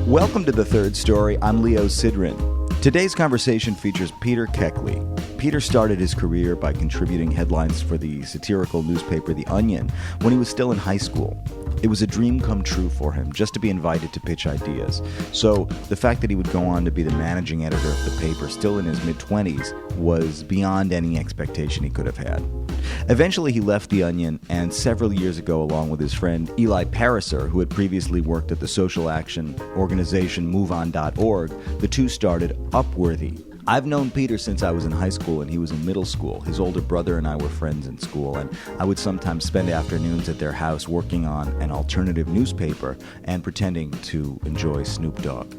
Welcome to The Third Story. I'm Leo Sidran. Today's conversation features Peter Keckley. Peter started his career by contributing headlines for the satirical newspaper The Onion when he was still in high school. It was a dream come true for him just to be invited to pitch ideas. So the fact that he would go on to be the managing editor of the paper still in his mid-20s was beyond any expectation he could have had. Eventually he left The Onion, and several years ago, along with his friend Eli Pariser, who had previously worked at the social action organization MoveOn.org, the two started Upworthy. I've known Peter since I was in high school and he was in middle school. His older brother and I were friends in school, and I would sometimes spend afternoons at their house working on an alternative newspaper and pretending to enjoy Snoop Dogg.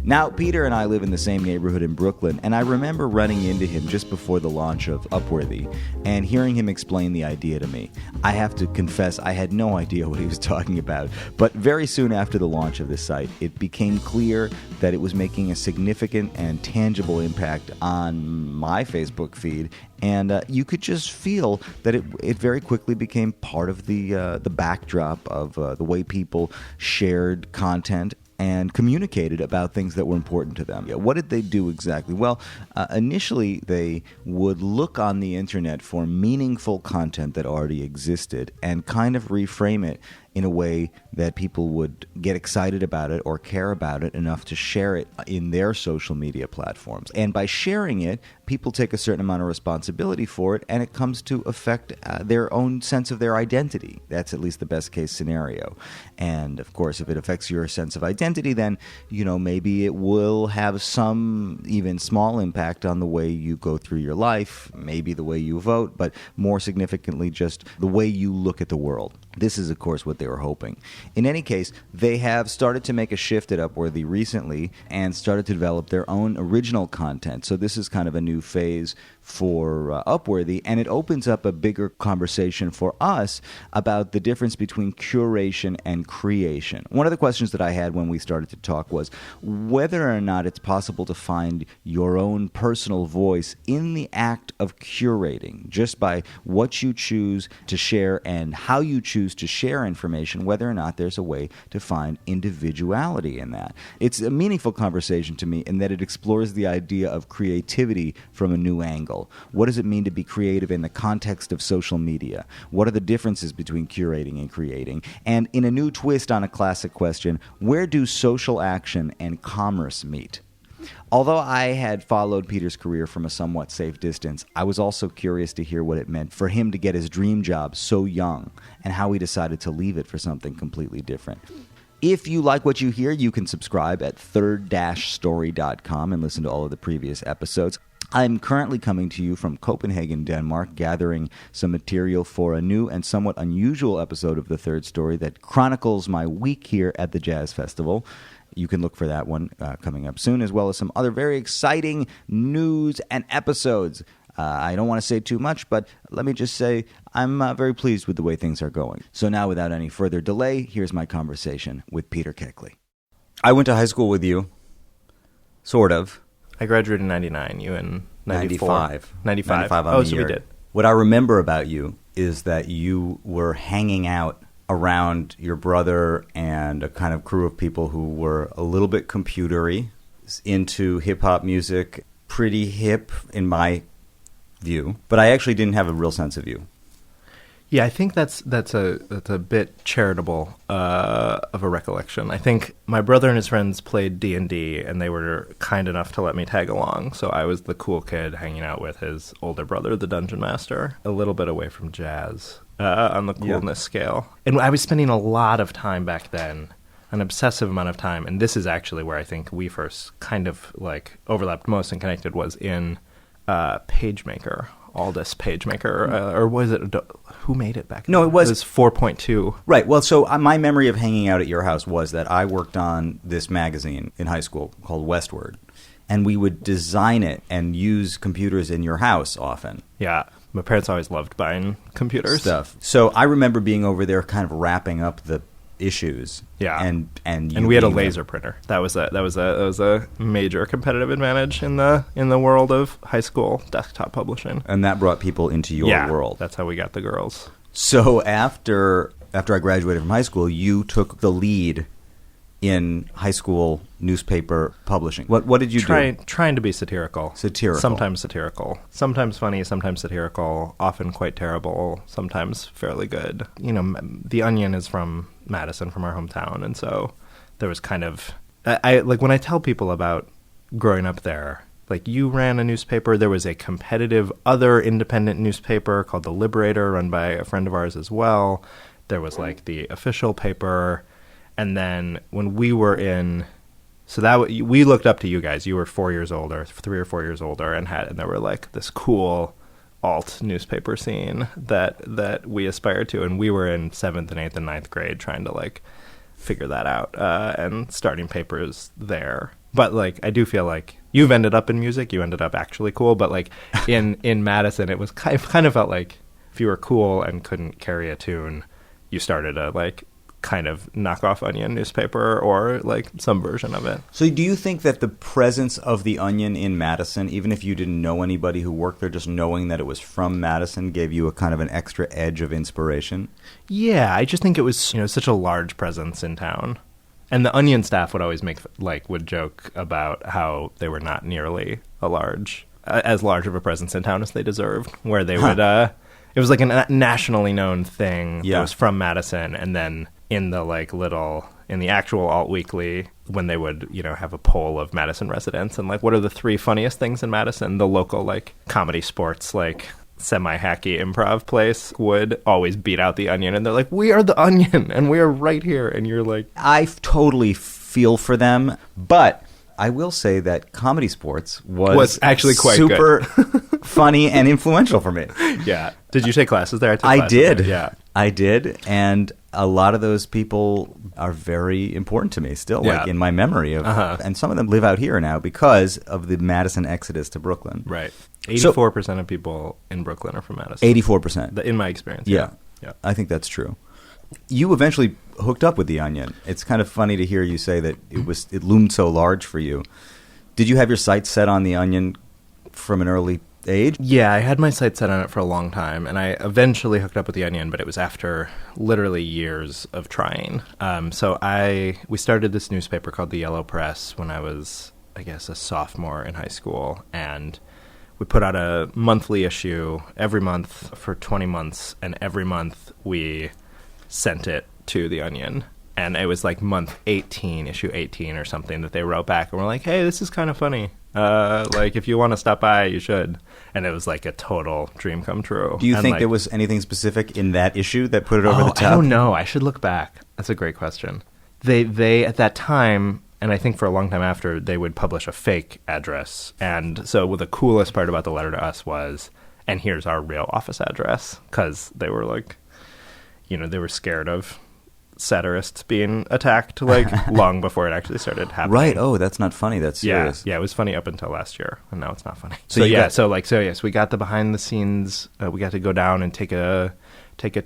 Now, Peter and I live in the same neighborhood in Brooklyn, and I remember running into him just before the launch of Upworthy and hearing him explain the idea to me. I have to confess, I had no idea what he was talking about, but very soon after the launch of this site, it became clear that it was making a significant and tangible impact on my Facebook feed, and you could just feel that it very quickly became part of the backdrop of the way people shared content and communicated about things that were important to them. What did they do exactly? Well, initially they would look on the internet for meaningful content that already existed and kind of reframe it in a way that people would get excited about it or care about it enough to share it in their social media platforms. And by sharing it, people take a certain amount of responsibility for it, and it comes to affect their own sense of their identity. That's at least the best case scenario. And of course, if it affects your sense of identity, then, maybe it will have some even small impact on the way you go through your life, maybe the way you vote, but more significantly, just the way you look at the world. This is, of course, what they were hoping. In any case, they have started to make a shift at Upworthy recently and started to develop their own original content. So this is kind of a new phase for Upworthy, and it opens up a bigger conversation for us about the difference between curation and creation. One of the questions that I had when we started to talk was whether or not it's possible to find your own personal voice in the act of curating, just by what you choose to share and how you choose to share information, whether or not there's a way to find individuality in that. It's a meaningful conversation to me in that it explores the idea of creativity from a new angle. What does it mean to be creative in the context of social media? What are the differences between curating and creating? And in a new twist on a classic question, where do social action and commerce meet? Although I had followed Peter's career from a somewhat safe distance, I was also curious to hear what it meant for him to get his dream job so young and how he decided to leave it for something completely different. If you like what you hear, you can subscribe at third-story.com and listen to all of the previous episodes. I'm currently coming to you from Copenhagen, Denmark, gathering some material for a new and somewhat unusual episode of The Third Story that chronicles my week here at the Jazz Festival. You can look for that one coming up soon, as well as some other very exciting news and episodes. I don't want to say too much, but let me just say I'm very pleased with the way things are going. So now, without any further delay, here's my conversation with Peter Keckley. I went to high school with you, sort of. I graduated in 99, you in 94? 95. Oh, so we did. What I remember about you is that you were hanging out around your brother and a kind of crew of people who were a little bit computery, into hip-hop music, pretty hip in my view, but I actually didn't have a real sense of you. Yeah, I think that's a bit charitable of a recollection. I think my brother and his friends played D&D, and they were kind enough to let me tag along. So I was the cool kid hanging out with his older brother, the dungeon master, a little bit away from jazz on the coolness scale. And I was spending a lot of time back then, an obsessive amount of time, and this is actually where I think we first kind of overlapped most and connected, was in PageMaker. Aldous PageMaker, or was it, who made it back then? No, it was 4.2. Right, well, so my memory of hanging out at your house was that I worked on this magazine in high school called Westward, and we would design it and use computers in your house often. Yeah, my parents always loved buying computers. So I remember being over there kind of wrapping up the issues. Yeah, and we had a laser printer. That was a major competitive advantage in the world of high school desktop publishing. And that brought people into your world. That's how we got the girls. So after I graduated from high school, you took the lead in high school newspaper publishing? What did you do? Trying to be satirical. Satirical. Sometimes satirical. Sometimes funny, sometimes satirical, often quite terrible, sometimes fairly good. You know, The Onion is from Madison, from our hometown, and so there was kind of... I like, when I tell people about growing up there, like, you ran a newspaper, there was a competitive other independent newspaper called The Liberator, run by a friend of ours as well. There was, like, the official paper, and then when we were in... So we looked up to you guys. You were 4 years older, 3 or 4 years older, and there were, like, this cool alt newspaper scene that we aspired to, and we were in 7th and 8th and 9th grade trying to, like, figure that out, and starting papers there. But, like, I do feel like you've ended up in music, you ended up actually cool, but, like, in Madison, it was kind of felt like if you were cool and couldn't carry a tune, you started a, like, kind of knockoff Onion newspaper or, like, some version of it. So do you think that the presence of The Onion in Madison, even if you didn't know anybody who worked there, just knowing that it was from Madison gave you a kind of an extra edge of inspiration? Yeah, I just think it was, you know, such a large presence in town. And the Onion staff would always would joke about how they were not nearly as large of a presence in town as they deserved, where they would, it was like a nationally known thing that was from Madison, and then in the actual Alt Weekly, when they would, you know, have a poll of Madison residents and, like, what are the 3 funniest things in Madison, the local, like, comedy sports, like, semi-hacky improv place would always beat out The Onion, and they're like, we are The Onion, and we are right here, and you're like... I totally feel for them, but I will say that comedy sports was actually quite super funny and influential for me. Yeah. Did you take classes there? I did. There. Yeah. I did, and a lot of those people are very important to me still, like, in my memory of, and some of them live out here now because of the Madison exodus to Brooklyn. Right. 84% of people in Brooklyn are from Madison. 84%. In my experience. Yeah. I think that's true. You eventually hooked up with The Onion. It's kind of funny to hear you say that it loomed so large for you. Did you have your sights set on The Onion from an early age? Yeah, I had my sights set on it for a long time, and I eventually hooked up with The Onion, but it was after literally years of trying. So we started this newspaper called The Yellow Press when I was, I guess, a sophomore in high school, and we put out a monthly issue every month for 20 months, and every month we sent it to The Onion. And it was like month 18, issue 18 or something, that they wrote back and were like, hey, this is kind of funny. Like, if you want to stop by, you should. And it was like a total dream come true. Do you think there was anything specific in that issue that put it over the top? I don't know. I should look back. That's a great question. They at that time, and I think for a long time after, they would publish a fake address. And so the coolest part about the letter to us was, and here's our real office address, because they were like, you know, they were scared of satirists being attacked, like, long before it actually started happening. Right. Oh, that's not funny. That's serious. Yeah, it was funny up until last year, and now it's not funny. So yes, we got the behind the scenes. We got to go down and take a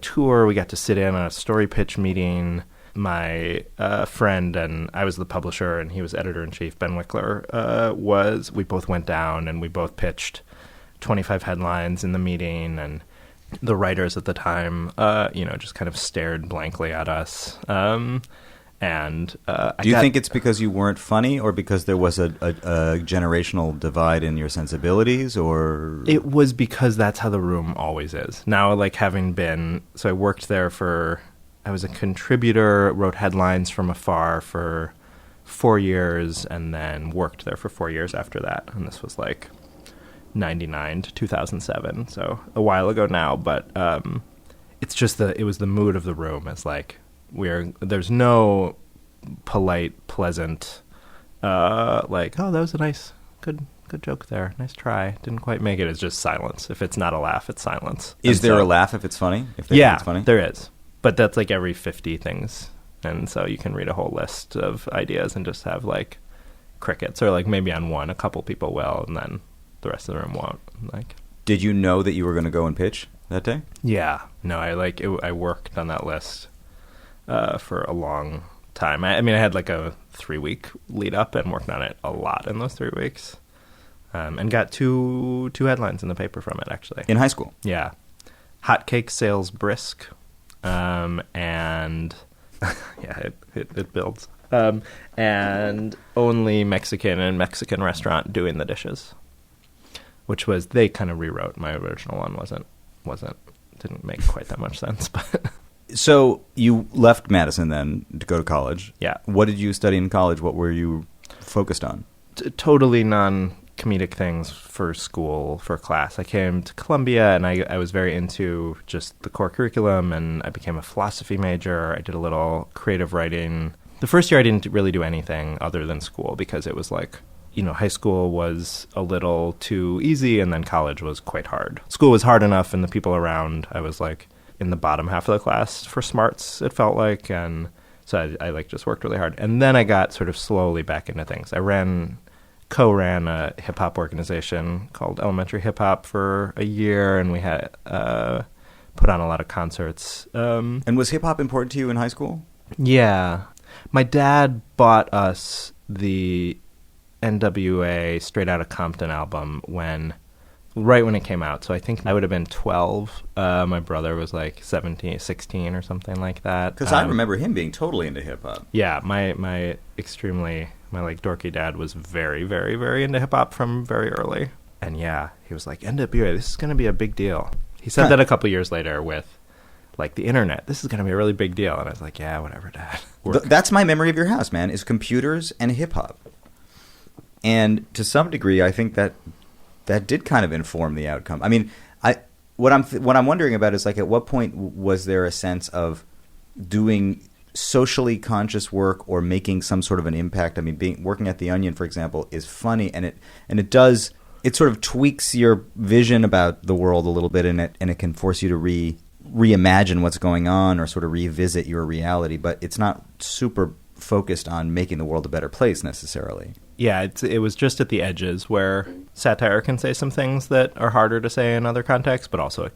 tour. We got to sit in on a story pitch meeting. My friend, and I was the publisher, and he was editor-in-chief, Ben Wickler, we both went down, and we both pitched 25 headlines in the meeting, and the writers at the time, just kind of stared blankly at us. Do you think it's because you weren't funny, or because there was a generational divide in your sensibilities, or? It was because that's how the room always is. Now, like, so I worked there I was a contributor, wrote headlines from afar for 4 years, and then worked there for 4 years after that. And this was like 99 to 2007, so a while ago now, but it's just it was the mood of the room. It's like there's no polite, pleasant, like, oh, that was a nice, good joke there, nice try, didn't quite make it. It's just silence. If it's not a laugh, it's silence. Is there a laugh if it's funny? If they think it's funny? There is, but that's like every 50 things, and so you can read a whole list of ideas and just have like crickets, or like maybe on one a couple people will, and then the rest of the room won't. Like, did you know that you were going to go and pitch that day? Yeah. No, I worked on that list for a long time. I mean, I had like a 3-week lead up and worked on it a lot in those 3 weeks. And got two headlines in the paper from it, actually. In high school? Yeah. Hotcake sales brisk. And yeah, it builds. And only Mexican and Mexican restaurant doing the dishes, which was, they kind of rewrote. My original one didn't make quite that much sense. But So you left Madison then to go to college. Yeah. What did you study in college? What were you focused on? Totally non-comedic things for school, for class. I came to Columbia, and I was very into just the core curriculum, and I became a philosophy major. I did a little creative writing. The first year I didn't really do anything other than school, because it was like, high school was a little too easy, and then college was quite hard. School was hard enough, and the people around, I was like in the bottom half of the class for smarts, it felt like, and so I like just worked really hard. And then I got sort of slowly back into things. I co-ran a hip-hop organization called Elementary Hip Hop for a year, and we had put on a lot of concerts. And was hip-hop important to you in high school? Yeah. My dad bought us the NWA Straight Outta Compton album right when it came out. So I think I would have been 12. My brother was like 17, 16 or something like that. Because I remember him being totally into hip-hop. Yeah, my like dorky dad was very, very, very into hip-hop from very early. And yeah, he was like, NWA, this is going to be a big deal. He said that a couple years later with like the internet. This is going to be a really big deal. And I was like, yeah, whatever, Dad. That's my memory of your house, man, is computers and hip-hop. And to some degree, I think that did kind of inform the outcome. I mean, what I'm wondering about is, like, at what point was there a sense of doing socially conscious work or making some sort of an impact? I mean, working at the Onion, for example, is funny, and it sort of tweaks your vision about the world a little bit, and it can force you to reimagine what's going on or sort of revisit your reality. But it's not super focused on making the world a better place necessarily. Yeah, it was just at the edges where satire can say some things that are harder to say in other contexts, but also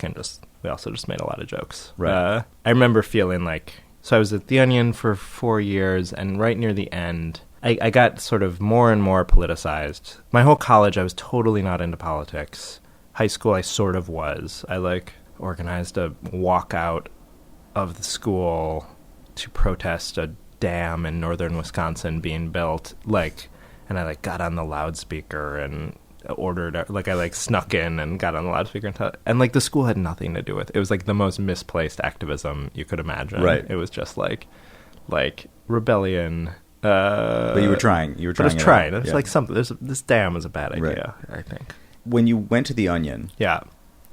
we also just made a lot of jokes. Right. I remember feeling like, so I was at the Onion for 4 years, and right near the end, I got sort of more and more politicized. My whole college, I was totally not into politics. High school, I sort of was. I organized a walkout of the school to protest a dam in northern Wisconsin being built, and I got on the loudspeaker and ordered, I snuck in and got on the loudspeaker and the school had nothing to do with it. It was the most misplaced activism you could imagine. Right. It was just like rebellion. But you were trying. I was trying. It was something. This dam was a bad idea, right. I think. When you went to the Onion, yeah,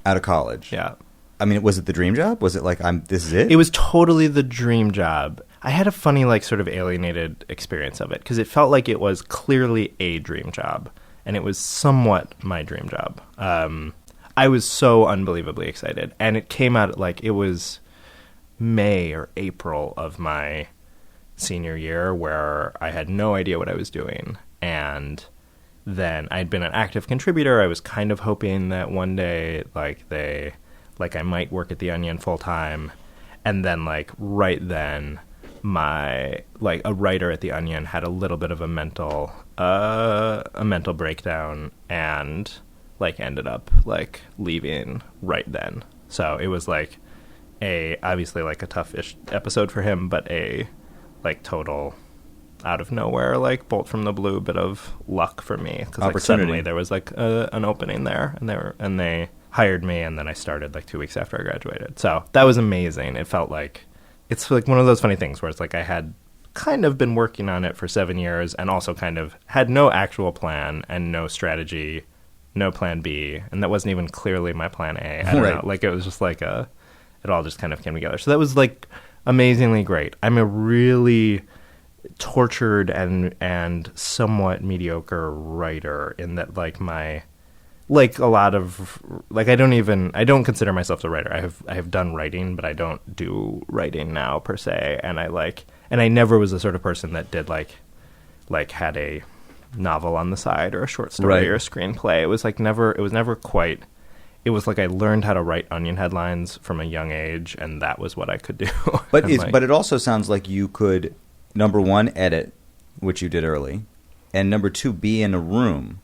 out of college, yeah. I mean, was it the dream job? Was it this is it? It was totally the dream job. I had a funny, sort of alienated experience of it, because it felt like it was clearly a dream job, and it was somewhat my dream job. I was so unbelievably excited, and it came out it was May or April of my senior year, where I had no idea what I was doing, and then I'd been an active contributor. I was kind of hoping that one day, I might work at the Onion full time, and then right then, a writer at the Onion had a little bit of a mental breakdown, and ended up leaving right then. So it was obviously a tough-ish episode for him, but a total out of nowhere, bolt from the blue bit of luck for me, because suddenly there was an opening there, and they hired me, and then I started 2 weeks after I graduated. So that was amazing. It felt it's one of those funny things where it's I had kind of been working on it for 7 years, and also kind of had no actual plan and no strategy, no plan B, and that wasn't even clearly my plan A. I don't know. It was just it all just kind of came together. So that was amazingly great. I'm a really tortured and somewhat mediocre writer in that my a lot of I don't consider myself a writer. I have done writing, but I don't do writing now per se, and I never was the sort of person that did had a novel on the side or a short story or a screenplay. It was never quite. It was I learned how to write Onion headlines from a young age, and that was what I could do. But but it also sounds like you could, number one, edit, which you did early, and number two, be in a room,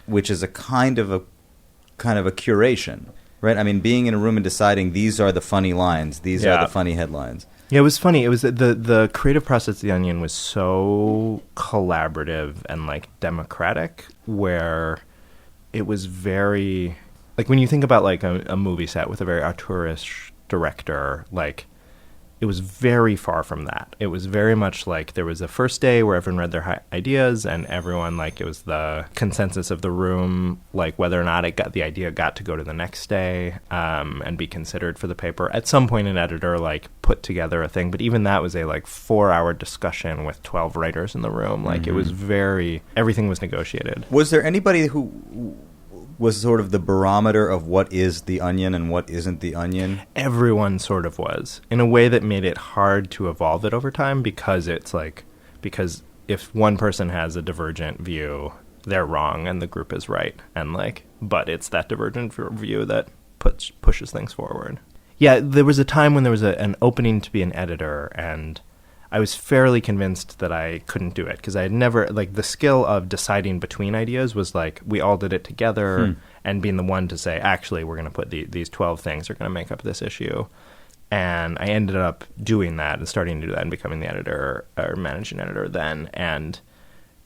which is a kind of a curation, right? I mean, being in a room and deciding these are the funny lines, these are the funny headlines. Yeah, it was funny. It was the creative process of The Onion was so collaborative and like democratic, where it was very like when you think about like a movie set with a very auteurish director, like it was very far from that. It was very much like there was a first day where everyone read their ideas and everyone, like, it was the consensus of the room, like whether or not the idea got to go to the next day and be considered for the paper. At some point, an editor like put together a thing, but even that was a like 4-hour discussion with 12 writers in the room. Like it was everything was negotiated. Was there anybody who was sort of the barometer of what is The Onion and what isn't The Onion? Everyone sort of was, in a way that made it hard to evolve it over time, because if one person has a divergent view, they're wrong and the group is right. And but it's that divergent view that pushes things forward. Yeah, there was a time when there was an opening to be an editor, and I was fairly convinced that I couldn't do it because I had never, the skill of deciding between ideas was we all did it together and being the one to say, actually, we're going to put these 12 things are going to make up this issue. And I ended up doing that and starting to do that and becoming the editor or managing editor then. And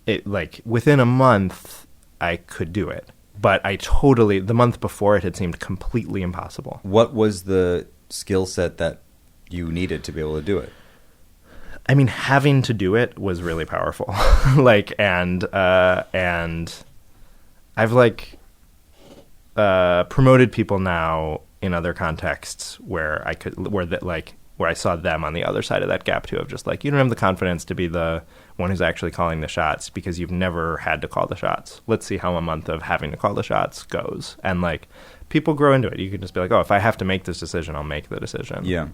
it within a month, I could do it. But the month before it had seemed completely impossible. What was the skill set that you needed to be able to do it? I mean, having to do it was really powerful. And I've promoted people now in other contexts where I saw them on the other side of that gap too, of just you don't have the confidence to be the one who's actually calling the shots because you've never had to call the shots. Let's see how a month of having to call the shots goes. And people grow into it. You can just be like, oh, if I have to make this decision, I'll make the decision. Yeah.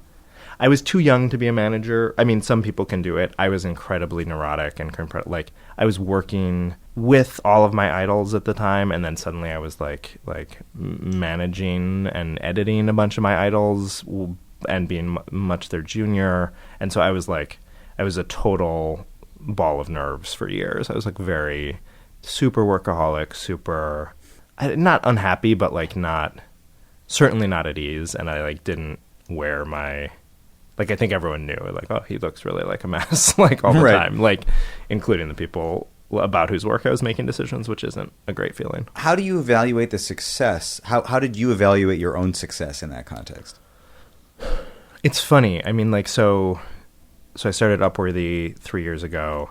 I was too young to be a manager. I mean, some people can do it. I was incredibly neurotic and I was working with all of my idols at the time, and then suddenly I was managing and editing a bunch of my idols and being much their junior. And so I was a total ball of nerves for years. I was very super workaholic, super not unhappy, but certainly not at ease. And I didn't wear my. I think everyone knew, oh, he looks really like a mess, all the time, including the people about whose work I was making decisions, which isn't a great feeling. How do you evaluate the success? How did you evaluate your own success in that context? It's funny. I mean, so I started Upworthy 3 years ago.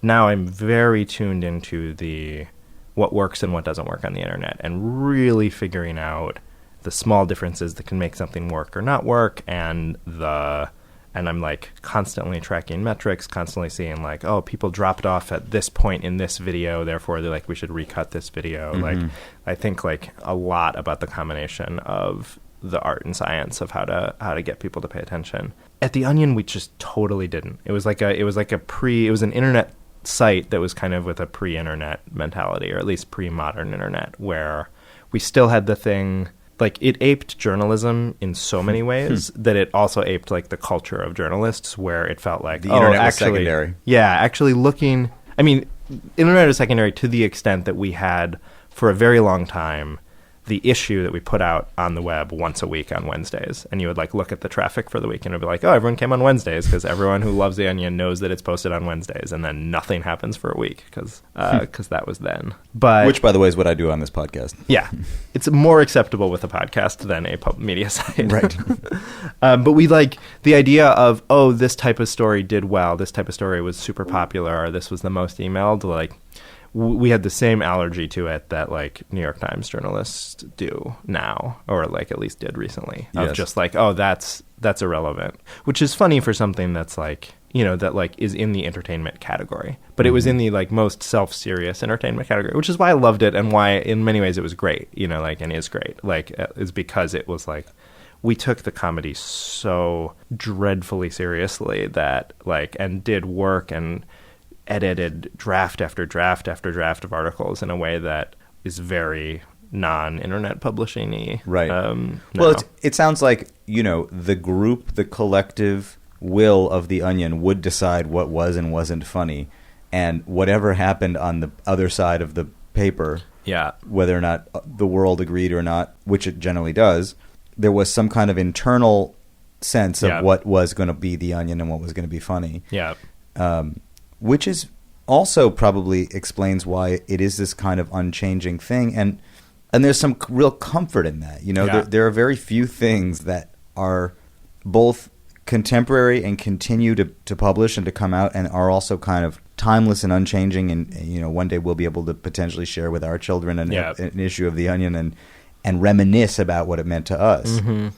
Now I'm very tuned into what works and what doesn't work on the internet, and really figuring out the small differences that can make something work or not work, and I'm constantly tracking metrics, constantly seeing oh, people dropped off at this point in this video, therefore they're we should recut this video. Mm-hmm. I think a lot about the combination of the art and science of how to get people to pay attention. At The Onion, we just totally didn't. It was an internet site that was kind of with a pre-internet mentality, or at least pre-modern internet, where we still had the thing. It aped journalism in so many ways that it also aped the culture of journalists, where it felt the internet was secondary. Yeah, actually looking. I mean, internet is secondary to the extent that we had for a very long time the issue that we put out on the web once a week on Wednesdays, and you would look at the traffic for the week and it would be oh, everyone came on Wednesdays because everyone who loves The Onion knows that it's posted on Wednesdays, and then nothing happens for a week because that was then. But which, by the way, is what I do on this podcast. Yeah, it's more acceptable with a podcast than a media site, right? But we the idea of this type of story did well, this type of story was super popular, or this was the most emailed. We had the same allergy to it that New York Times journalists do now, or at least did recently, of yes. Just oh, that's irrelevant, which is funny for something that's that is in the entertainment category, but it was in the most self-serious entertainment category, which is why I loved it and why in many ways it was great, and is great, is because it was we took the comedy so dreadfully seriously that and did work and edited draft after draft after draft of articles in a way that is very non-internet publishing-y. Right. No. Well, it sounds like, the group, the collective will of The Onion would decide what was and wasn't funny, and whatever happened on the other side of the paper, whether or not the world agreed or not, which it generally does, there was some kind of internal sense of what was going to be The Onion and what was going to be funny. Yeah. Which is also probably explains why it is this kind of unchanging thing. And there's some real comfort in that. You know, there are very few things that are both contemporary and continue to publish and to come out and are also kind of timeless and unchanging. And, you know, one day we'll be able to potentially share with our children an issue of The Onion and reminisce about what it meant to us. Mm-hmm.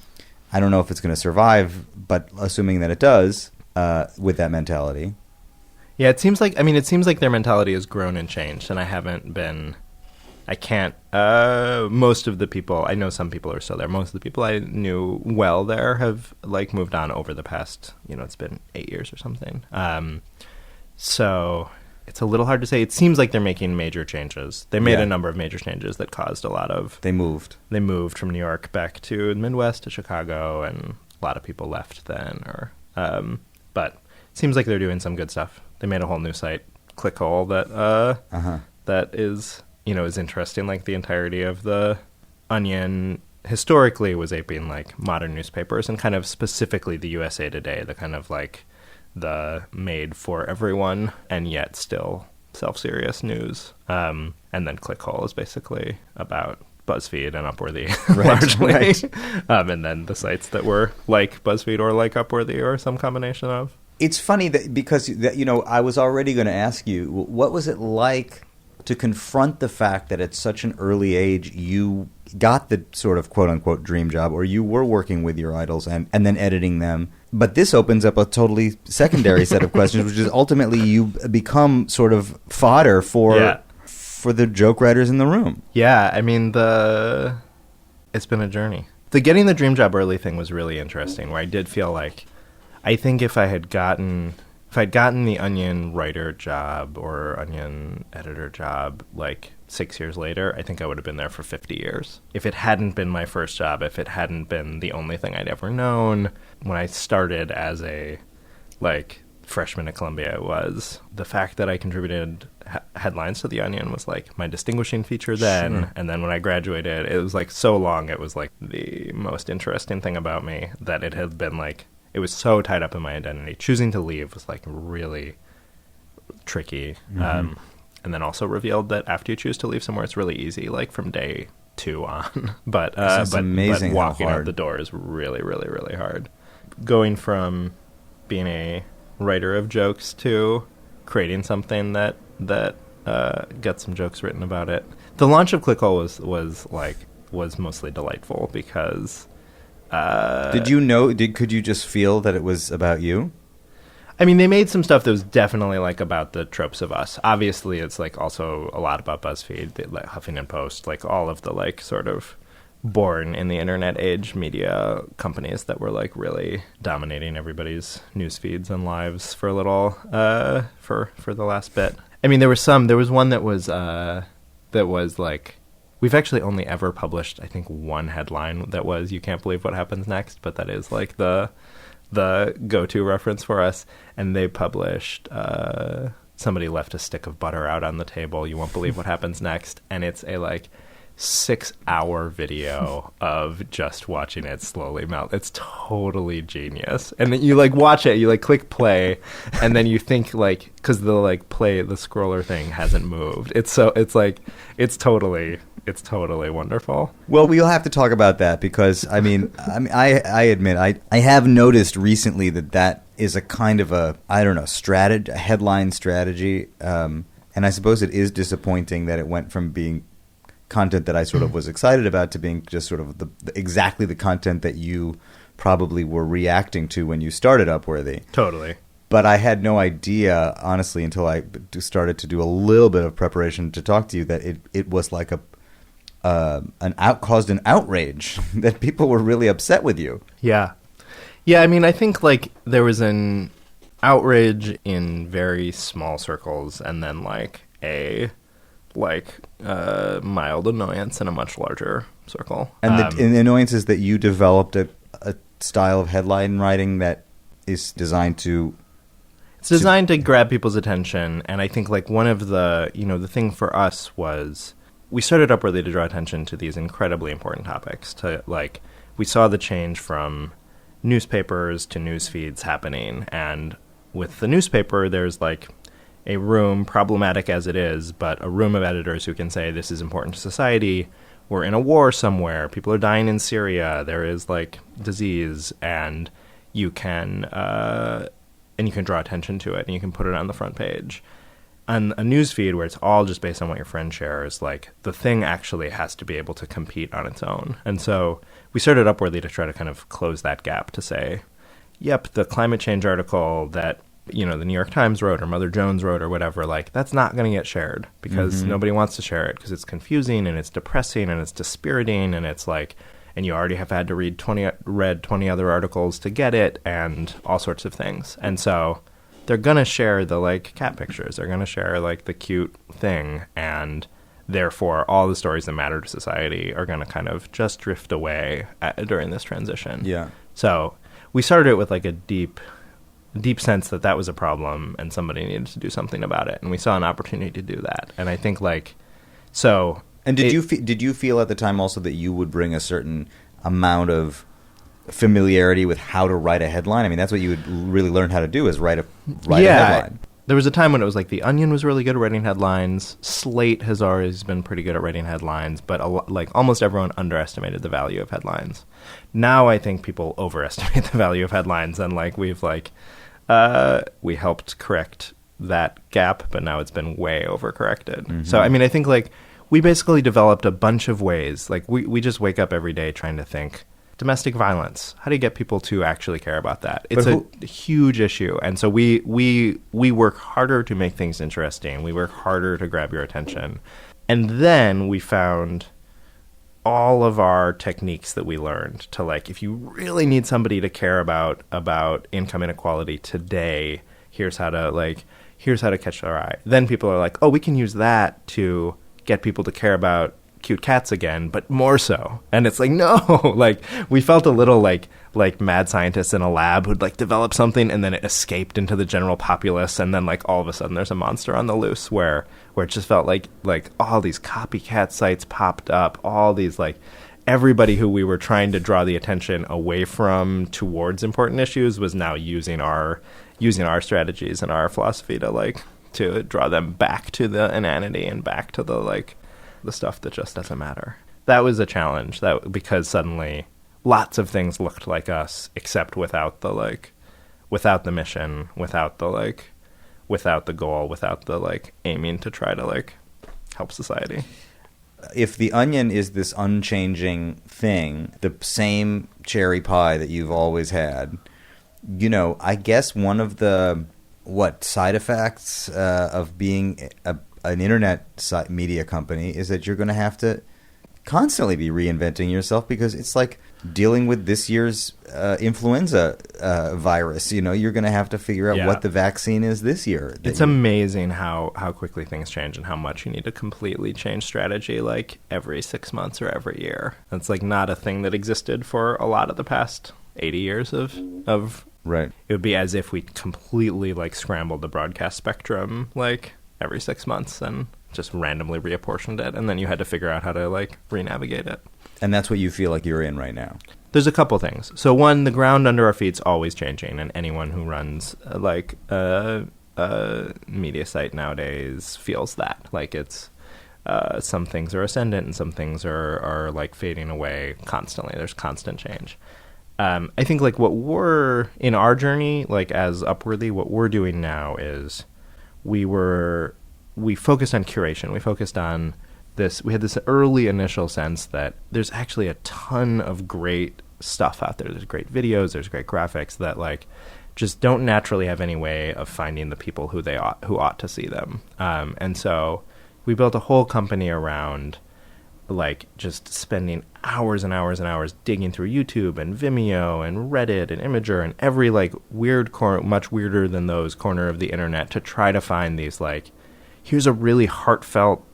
I don't know if it's going to survive, but assuming that it does, with that mentality. Yeah, it seems like their mentality has grown and changed, and most of the people, I know some people are still there. Most of the people I knew well there have like moved on over the past, you know, it's been 8 years or something. So it's a little hard to say. It seems like they're making major changes. They made a number of major changes that caused a lot of... They moved from New York back to the Midwest to Chicago, and a lot of people left then. But it seems like they're doing some good stuff. They made a whole new site, Clickhole, that is, you know, is interesting. Like the entirety of the Onion historically was aping like modern newspapers and kind of specifically the USA Today, the kind of like the made for everyone and yet still self-serious news. And then Clickhole is basically about BuzzFeed and Upworthy, largely. Right. And then the sites that were like BuzzFeed or like Upworthy or some combination of. It's funny that because, you know, I was already going to ask you, what was it like to confront the fact that at such an early age you got the sort of quote-unquote dream job, or you were working with your idols and then editing them. But this opens up a totally secondary set of questions, which is ultimately you become sort of fodder for the joke writers in the room. Yeah, I mean, it's been a journey. The getting the dream job early thing was really interesting, where I did feel like, I think if I had gotten the Onion writer job or Onion editor job like 6 years later, I think I would have been there for 50 years. If it hadn't been my first job, if it hadn't been the only thing I'd ever known, when I started as a like freshman at Columbia, it was the fact that I contributed headlines to the Onion was like my distinguishing feature then. Sure. And then when I graduated, it was like so long, it was like the most interesting thing about me that it had been like, it was so tied up in my identity. Choosing to leave was like really tricky. Mm-hmm. And then also revealed that after you choose to leave somewhere, it's really easy, like from day 2 on. But walking out the door is really, really, really hard. Going from being a writer of jokes to creating something that gets some jokes written about it. The launch of Clickhole was mostly delightful because. Could you just feel that it was about you? I mean, they made some stuff that was definitely like about the tropes of us. Obviously, it's like also a lot about BuzzFeed, like Huffington Post, like all of the like sort of born in the internet age media companies that were like really dominating everybody's news feeds and lives for a little for the last bit. I mean, there was one that was like. We've actually only ever published, I think, one headline that was "You can't believe what happens next," but that is like the go-to reference for us. And they published somebody left a stick of butter out on the table. You won't believe what happens next, and it's a like 6-hour video of just watching it slowly melt. It's totally genius. And then you like watch it, you like click play, and then you think like because the like play the scroller thing hasn't moved. It's totally wonderful. Well, we'll have to talk about that because, I admit, I have noticed recently that is a kind of a headline strategy. And I suppose it is disappointing that it went from being content that I sort of was excited about to being just sort of exactly the content that you probably were reacting to when you started Upworthy. Totally. But I had no idea, honestly, until I started to do a little bit of preparation to talk to you, that it was like caused an outrage that people were really upset with you. Yeah. I mean, I think like there was an outrage in very small circles, and then like a mild annoyance in a much larger circle. And the annoyance is that you developed a style of headline writing that is designed to. It's designed to grab people's attention, and I think like one of the the thing for us was. We started Upworthy to draw attention to these incredibly important topics. To like, we saw the change from newspapers to news feeds happening. And with the newspaper, there's like a room, problematic as it is, but a room of editors who can say this is important to society. We're in a war somewhere. People are dying in Syria. There is like disease, and you can draw attention to it, and you can put it on the front page. On a news feed where it's all just based on what your friend shares, like the thing actually has to be able to compete on its own. And so we started Upwardly to try to kind of close that gap to say, yep, the climate change article that, you know, the New York Times wrote or Mother Jones wrote or whatever, like that's not going to get shared because nobody wants to share it because it's confusing and it's depressing and it's dispiriting and it's like, and you already have had to read 20 other articles to get it and all sorts of things. And so they're going to share the like cat pictures. They're going to share like the cute thing. And therefore all the stories that matter to society are going to kind of just drift away during this transition. Yeah. So we started it with like a deep sense that that was a problem and somebody needed to do something about it. And we saw an opportunity to do that. And I think like, so. And did you feel at the time also that you would bring a certain amount of familiarity with how to write a headline? I mean, that's what you would really learn how to do is write a headline. There was a time when it was like The Onion was really good at writing headlines. Slate has always been pretty good at writing headlines, but like almost everyone underestimated the value of headlines. Now I think people overestimate the value of headlines, and like we've like we helped correct that gap, but now it's been way overcorrected. Mm-hmm. So I mean, I think like we basically developed a bunch of ways. Like we just wake up every day trying to think, domestic violence, how do you get people to actually care about that? It's a huge issue. And so we work harder to make things interesting. We work harder to grab your attention. And then we found all of our techniques that we learned to like, if you really need somebody to care about income inequality today, here's how to catch their eye. Then people are like, oh, we can use that to get people to care about cute cats again, but more so. And it's like, no, like we felt a little like mad scientists in a lab who'd like develop something and then it escaped into the general populace. And then like all of a sudden there's a monster on the loose where it just felt like all these copycat sites popped up, all these like everybody who we were trying to draw the attention away from towards important issues was now using our strategies and our philosophy to draw them back to the inanity and back to the stuff that just doesn't matter. That was a challenge because suddenly lots of things looked like us except without the mission, without the goal, without the aiming to try to help society. If The Onion is this unchanging thing, the same cherry pie that you've always had, you know, I guess one of the side effects of being an internet media company is that you're going to have to constantly be reinventing yourself because it's like dealing with this year's influenza virus. You know, you're going to have to figure out what the vaccine is this year. It's amazing how quickly things change and how much you need to completely change strategy like every 6 months or every year. It's like not a thing that existed for a lot of the past 80 years of right. It would be as if we completely scrambled the broadcast spectrum every 6 months and just randomly reapportioned it, and then you had to figure out how to re-navigate it. And that's what you feel like you're in right now. There's a couple things. So one, the ground under our feet's always changing, and anyone who runs a media site nowadays feels that. It's some things are ascendant and some things are fading away constantly. There's constant change. I think what we're in our journey, as Upwardly, what we're doing now is we focused on curation. We focused on this. We had this early initial sense that there's actually a ton of great stuff out there. There's great videos. There's great graphics that just don't naturally have any way of finding the people who ought to see them. And so we built a whole company around just spending hours and hours and hours digging through YouTube and Vimeo and Reddit and Imgur and every weird much weirder than those corner of the internet to try to find these here's a really heartfelt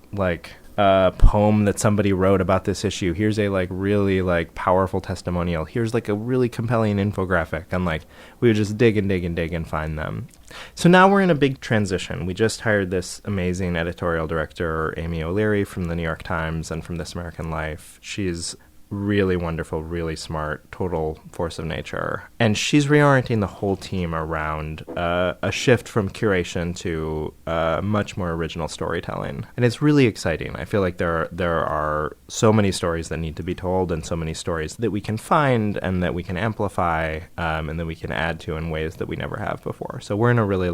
poem that somebody wrote about this issue. Here's a really powerful testimonial. Here's a really compelling infographic. And we would just dig and dig and dig and find them. So now we're in a big transition. We just hired this amazing editorial director, Amy O'Leary, from the New York Times and from This American Life. She's really wonderful, really smart, total force of nature. And she's reorienting the whole team around a shift from curation to much more original storytelling. And it's really exciting. I feel like there are so many stories that need to be told and so many stories that we can find and that we can amplify and that we can add to in ways that we never have before. So we're in a really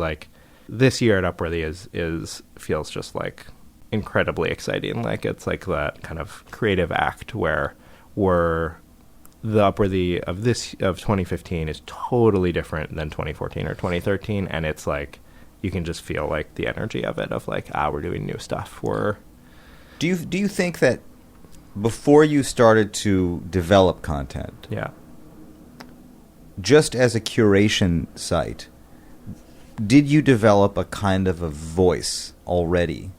this year at Upworthy feels just like incredibly exciting. Like it's like that kind of creative act where the Upworthy of 2015 is totally different than 2014 or 2013, and it's like you can just feel like the energy of it, of like, we're doing new stuff. Do you think that before you started to develop content, just as a curation site, did you develop a kind of a voice already?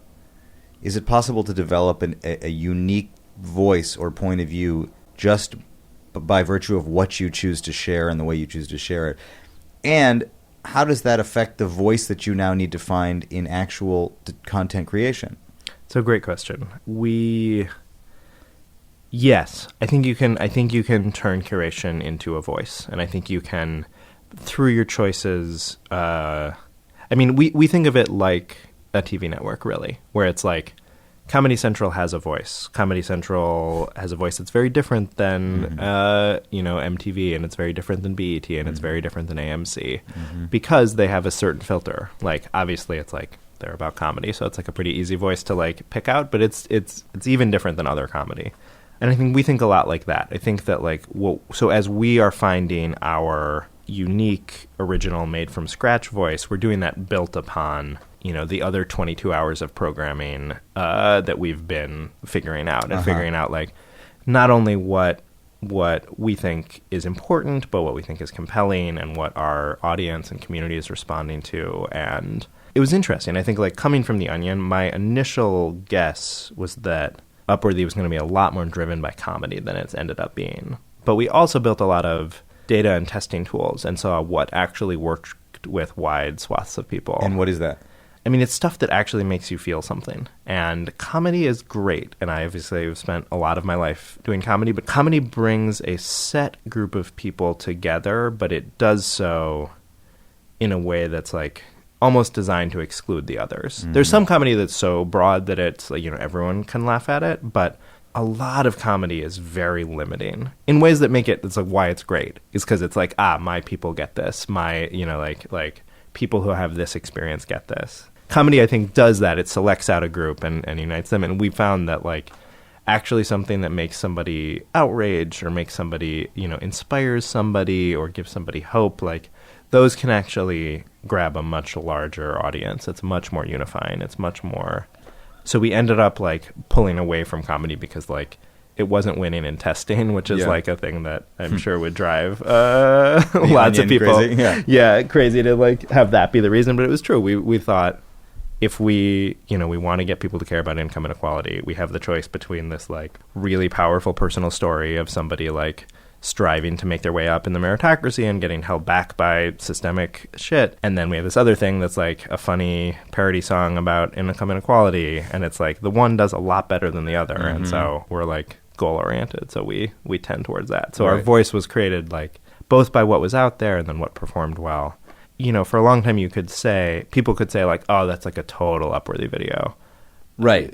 Is it possible to develop a unique voice or point of view just by virtue of what you choose to share and the way you choose to share it? And how does that affect the voice that you now need to find in actual content creation? It's a great question. Yes, I think you can turn curation into a voice, and I think you can, through your choices. We think of it like a TV network, really, where it's like Comedy Central has a voice. Comedy Central has a voice that's very different than MTV, and it's very different than BET, and it's very different than AMC, because they have a certain filter. Like, obviously, it's like they're about comedy, so it's like a pretty easy voice to like pick out, but it's even different than other comedy. And I think we think a lot like that. I think that so as we are finding our unique, original, made from scratch voice, we're doing that built upon the other 22 hours of programming that we've been figuring out, and figuring out like not only what we think is important, but what we think is compelling and what our audience and community is responding to. And it was interesting. I think like coming from The Onion, my initial guess was that Upworthy was going to be a lot more driven by comedy than it's ended up being. But we also built a lot of data and testing tools and saw what actually worked with wide swaths of people. And what is that? I mean, it's stuff that actually makes you feel something. And comedy is great. And I obviously have spent a lot of my life doing comedy. But comedy brings a set group of people together, but it does so in a way that's like almost designed to exclude the others. Mm-hmm. There's some comedy that's so broad that it's like, everyone can laugh at it. But a lot of comedy is very limiting in ways that make it's like why it's great. Is because it's like, my people get this. My, like people who have this experience get this. Comedy, I think, does that. It selects out a group and unites them. And we found that, like, actually something that makes somebody outraged or makes somebody, inspires somebody or gives somebody hope, like, those can actually grab a much larger audience. It's much more unifying. It's much more... So we ended up, like, pulling away from comedy because, like, it wasn't winning in testing, which is like a thing that I'm sure would drive lots of people. Crazy. Crazy to, like, have that be the reason. But it was true. We thought... If we want to get people to care about income inequality, we have the choice between this like really powerful personal story of somebody like striving to make their way up in the meritocracy and getting held back by systemic shit. And then we have this other thing that's like a funny parody song about income inequality. And it's like the one does a lot better than the other. Mm-hmm. And so we're like goal oriented. So we tend towards that. So Our voice was created like both by what was out there and then what performed well. For a long time people could say like, oh, that's like a total Upworthy video. Right.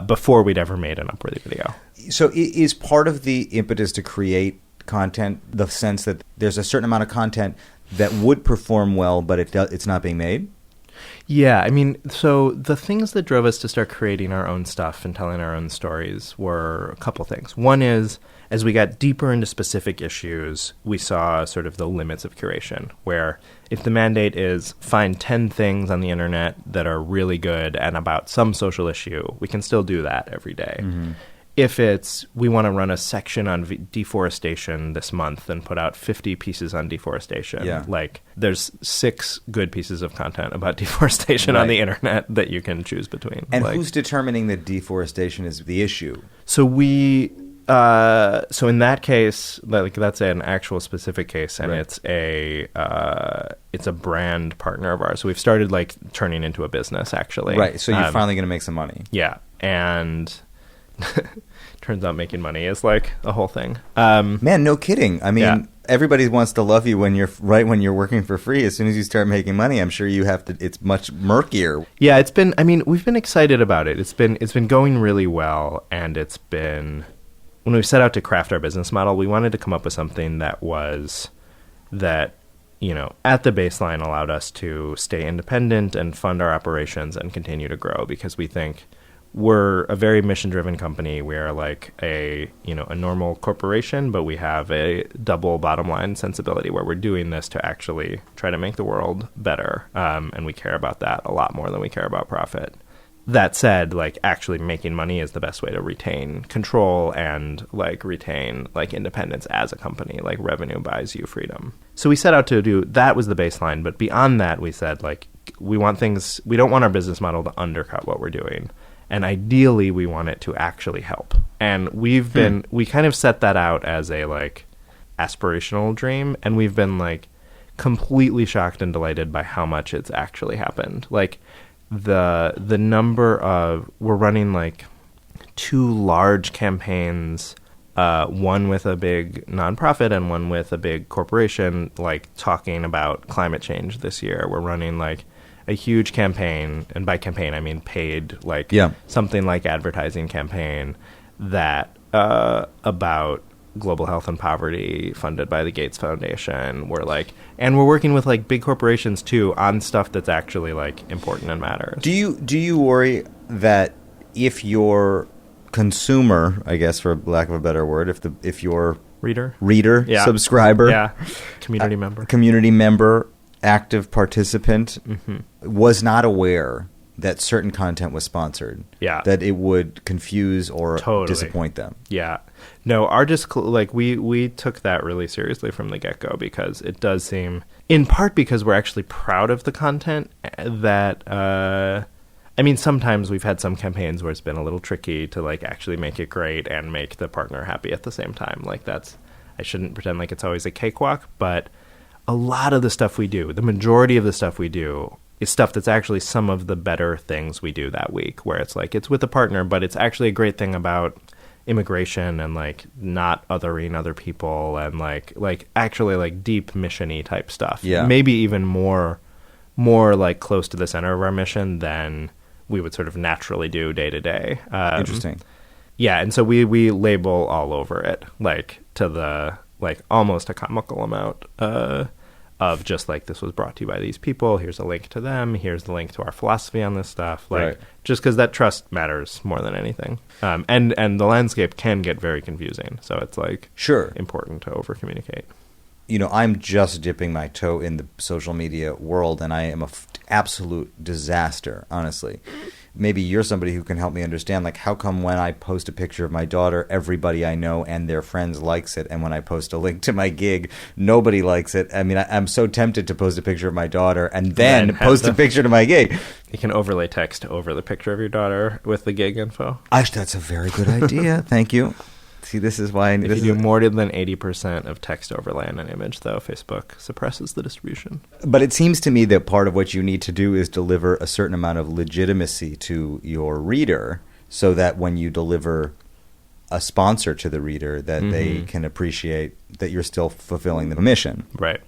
Before we'd ever made an Upworthy video. So is part of the impetus to create content the sense that there's a certain amount of content that would perform well, but it's not being made? Yeah, I mean, so the things that drove us to start creating our own stuff and telling our own stories were a couple things. One is, as we got deeper into specific issues, we saw sort of the limits of curation, where if the mandate is find 10 things on the internet that are really good and about some social issue, we can still do that every day. Mm-hmm. If it's, we want to run a section on deforestation this month and put out 50 pieces on deforestation, like there's 6 good pieces of content about deforestation on the internet that you can choose between. And who's determining that deforestation is the issue? So so in that case, like that's an actual specific case, and it's a brand partner of ours. So we've started like turning into a business, actually. Right. So you're finally going to make some money. Yeah, and turns out making money is like a whole thing. Man, no kidding. I mean, everybody wants to love you when you're working for free. As soon as you start making money, I'm sure you have to. It's much murkier. Yeah, we've been excited about it. It's been going really well, and when we set out to craft our business model, we wanted to come up with something that at the baseline allowed us to stay independent and fund our operations and continue to grow, because we think we're a very mission-driven company. We are like a normal corporation, but we have a double bottom line sensibility where we're doing this to actually try to make the world better. And we care about that a lot more than we care about profit. That said, like, actually making money is the best way to retain control and like retain like independence as a company. Like, revenue buys you freedom. So we set out to do that. Was the baseline, but beyond that, we said, like, we don't want our business model to undercut what we're doing, and ideally we want it to actually help. And we kind of set that out as a like aspirational dream, and we've been like completely shocked and delighted by how much it's actually happened. Like, the number of, we're running like 2 large campaigns, one with a big nonprofit and one with a big corporation, like talking about climate change this year. We're running like a huge campaign, and by campaign I mean paid, like something like advertising campaign that about global health and poverty, funded by the Gates Foundation. And we're working with like big corporations too on stuff that's actually like important and matters. Do you worry that if your consumer, I guess for lack of a better word, if your reader, subscriber, community member, active participant was not aware that certain content was sponsored, that it would confuse or disappoint them? Yeah. No, we took that really seriously from the get-go, because it does seem, in part because we're actually proud of the content, that, sometimes we've had some campaigns where it's been a little tricky to like actually make it great and make the partner happy at the same time. Like, I shouldn't pretend like it's always a cakewalk, but a lot of the stuff we do, the majority of the stuff we do, is stuff that's actually some of the better things we do that week, where it's like, it's with a partner, but it's actually a great thing about immigration and like not othering other people, and like actually like deep mission-y type stuff. Yeah. Maybe even more like close to the center of our mission than we would sort of naturally do day to day. Interesting. Yeah. And so we label all over it, like to the, like almost a comical amount, of just like, this was brought to you by these people. Here's a link to them. Here's the link to our philosophy on this stuff. Like, just because that trust matters more than anything. And the landscape can get very confusing. So it's like important to over communicate. I'm just dipping my toe in the social media world, and I am an absolute disaster, honestly. Maybe you're somebody who can help me understand, like, how come when I post a picture of my daughter, everybody I know and their friends likes it, and when I post a link to my gig, nobody likes it? I mean, I'm so tempted to post a picture of my daughter and then post a picture to my gig. You can overlay text over the picture of your daughter with the gig info. That's a very good idea. Thank you. See, this is why... If you do more than 80% of text overlay on an image, though, Facebook suppresses the distribution. But it seems to me that part of what you need to do is deliver a certain amount of legitimacy to your reader, so that when you deliver a sponsor to the reader, that they can appreciate that you're still fulfilling the mission. Right.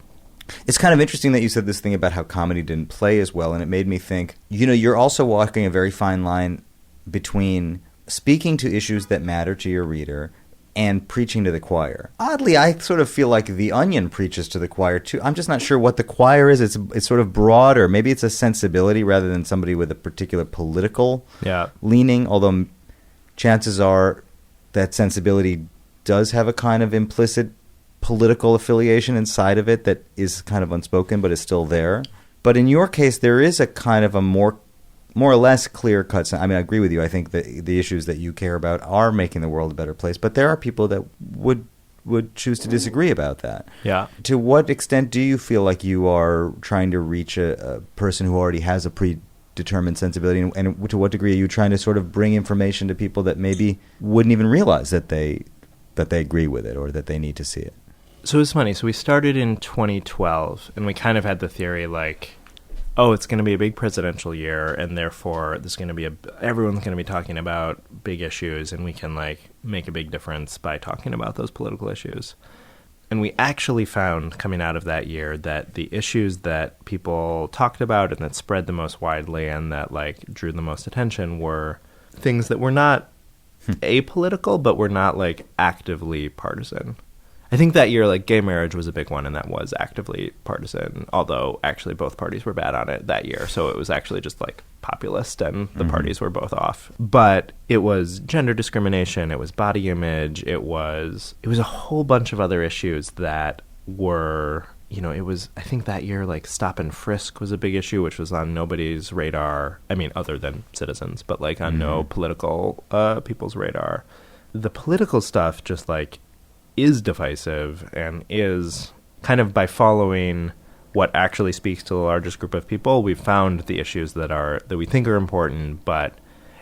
It's kind of interesting that you said this thing about how comedy didn't play as well, and it made me think, you're also walking a very fine line between speaking to issues that matter to your reader and preaching to the choir. Oddly, I sort of feel like The Onion preaches to the choir too. I'm just not sure what the choir is. It's sort of broad, or maybe it's a sensibility rather than somebody with a particular political leaning, although chances are that sensibility does have a kind of implicit political affiliation inside of it that is kind of unspoken but is still there. But in your case, there is a kind of a more or less clear-cut. I mean, I agree with you. I think that the issues that you care about are making the world a better place, but there are people that would choose to disagree about that. Yeah. To what extent do you feel like you are trying to reach a person who already has a predetermined sensibility, and to what degree are you trying to sort of bring information to people that maybe wouldn't even realize that they agree with it or that they need to see it? So it's funny. So we started in 2012, and we kind of had the theory like, oh, it's going to be a big presidential year, and therefore there's going to be everyone's going to be talking about big issues, and we can like make a big difference by talking about those political issues. And we actually found coming out of that year that the issues that people talked about and that spread the most widely and that like drew the most attention were things that were not apolitical, but were not like actively partisan. I think that year, like, gay marriage was a big one, and that was actively partisan, although actually both parties were bad on it that year. So it was actually just, like, populist, and the parties were both off. But it was gender discrimination, it was body image, it was a whole bunch of other issues that were, you know, it was, I think that year, like, stop and frisk was a big issue, which was on nobody's radar. I mean, other than citizens, but, like, on no political people's radar. The political stuff just, like, is divisive and is kind of by following what actually speaks to the largest group of people, we've found the issues that we think are important, but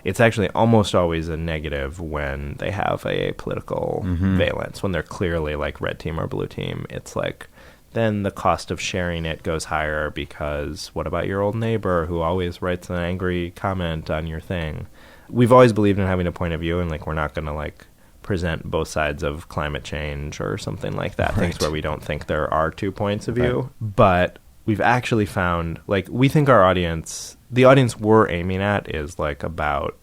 it's actually almost always a negative when they have a political valence, when they're clearly like red team or blue team. It's like then the cost of sharing it goes higher because what about your old neighbor who always writes an angry comment on your thing? We've always believed in having a point of view, and like we're not going to like present both sides of climate change or something like that, right. Things where we don't think there are two points of view. Right. But we've actually found, like, we think the audience we're aiming at is, like, about